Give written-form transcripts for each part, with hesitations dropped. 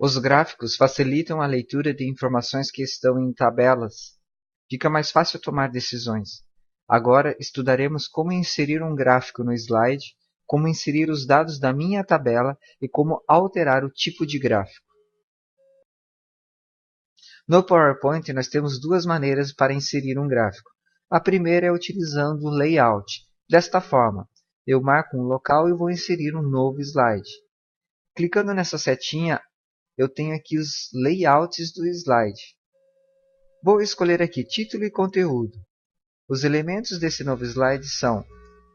Os gráficos facilitam a leitura de informações que estão em tabelas. Fica mais fácil tomar decisões. Agora estudaremos como inserir um gráfico no slide, como inserir os dados da minha tabela e como alterar o tipo de gráfico. No PowerPoint, nós temos duas maneiras para inserir um gráfico. A primeira é utilizando o layout. Desta forma, eu marco um local e vou inserir um novo slide. Clicando nessa setinha, eu tenho aqui os layouts do slide. Vou escolher aqui título e conteúdo. Os elementos desse novo slide são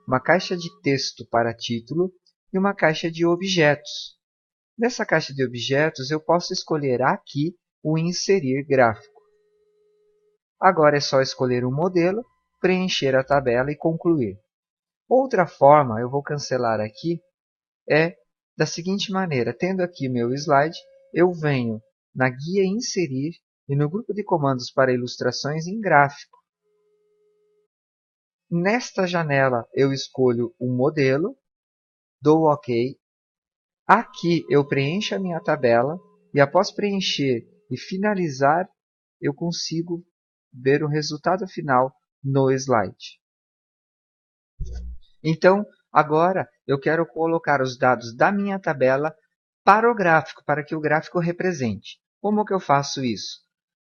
uma caixa de texto para título e uma caixa de objetos. Nessa caixa de objetos, eu posso escolher aqui o inserir gráfico. Agora é só escolher um modelo, preencher a tabela e concluir. Outra forma, eu vou cancelar aqui, é da seguinte maneira. Tendo aqui meu slide, eu venho na guia Inserir e no grupo de comandos para ilustrações em gráfico. Nesta janela, eu escolho um modelo, dou OK. Aqui eu preencho a minha tabela e após preencher e finalizar, eu consigo ver o resultado final no slide. Então, agora eu quero colocar os dados da minha tabela para o gráfico, para que o gráfico represente. Como que eu faço isso?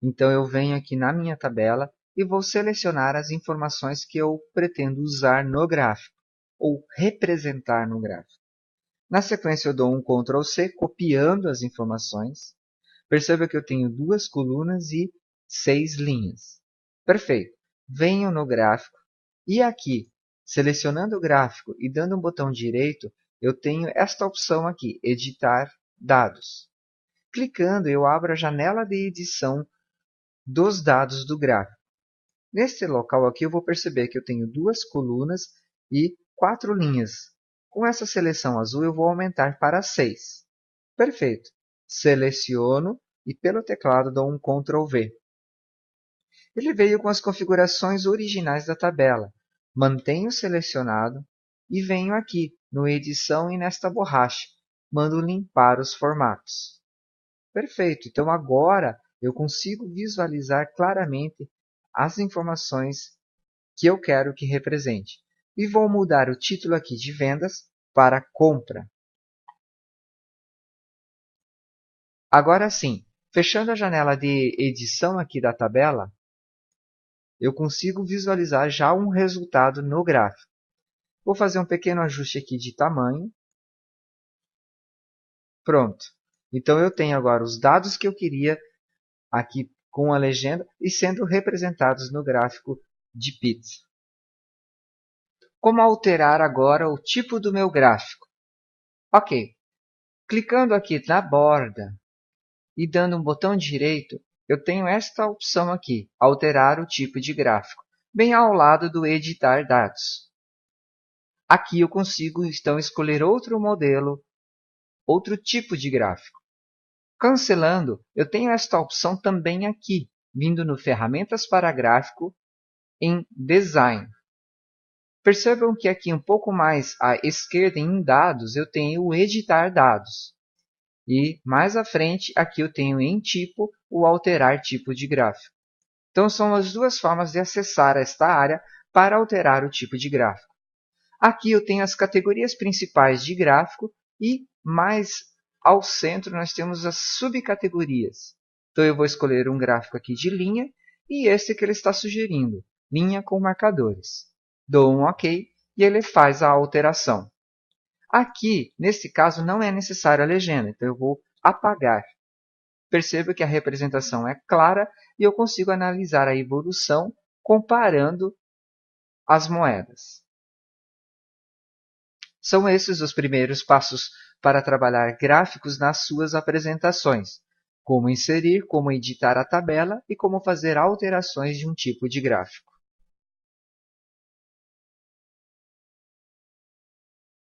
Então, eu venho aqui na minha tabela e vou selecionar as informações que eu pretendo usar no gráfico, ou representar no gráfico. Na sequência, eu dou um Ctrl C, copiando as informações. Perceba que eu tenho 2 colunas e 6 linhas. Perfeito. Venho no gráfico e aqui, selecionando o gráfico e dando um botão direito, eu tenho esta opção aqui, Editar Dados. Clicando, eu abro a janela de edição dos dados do gráfico. Neste local aqui, eu vou perceber que eu tenho 2 colunas e 4 linhas. Com essa seleção azul, eu vou aumentar para 6. Perfeito. Seleciono e pelo teclado dou um Ctrl V. Ele veio com as configurações originais da tabela. Mantenho selecionado e venho aqui no Edição e nesta borracha. Mando limpar os formatos. Perfeito. Então agora eu consigo visualizar claramente as informações que eu quero que represente. E vou mudar o título aqui de vendas para compra. Agora sim, fechando a janela de edição aqui da tabela, eu consigo visualizar já um resultado no gráfico. Vou fazer um pequeno ajuste aqui de tamanho. Pronto. Então eu tenho agora os dados que eu queria aqui com a legenda e sendo representados no gráfico de pizza. Como alterar agora o tipo do meu gráfico? Ok. Clicando aqui na borda e dando um botão direito, eu tenho esta opção aqui, alterar o tipo de gráfico, bem ao lado do editar dados. Aqui eu consigo então escolher outro modelo, outro tipo de gráfico. Cancelando, eu tenho esta opção também aqui, vindo no Ferramentas para Gráfico, em Design. Percebam que aqui um pouco mais à esquerda em Dados, eu tenho o Editar Dados. E mais à frente, aqui eu tenho em Tipo, o Alterar Tipo de Gráfico. Então, são as duas formas de acessar esta área para alterar o tipo de gráfico. Aqui eu tenho as categorias principais de gráfico e mais ao centro nós temos as subcategorias. Então, eu vou escolher um gráfico aqui de linha e esse que ele está sugerindo, linha com marcadores. Dou um OK e ele faz a alteração. Aqui, nesse caso, não é necessário a legenda, então eu vou apagar. Perceba que a representação é clara e eu consigo analisar a evolução comparando as moedas. São esses os primeiros passos para trabalhar gráficos nas suas apresentações. Como inserir, como editar a tabela e como fazer alterações de um tipo de gráfico.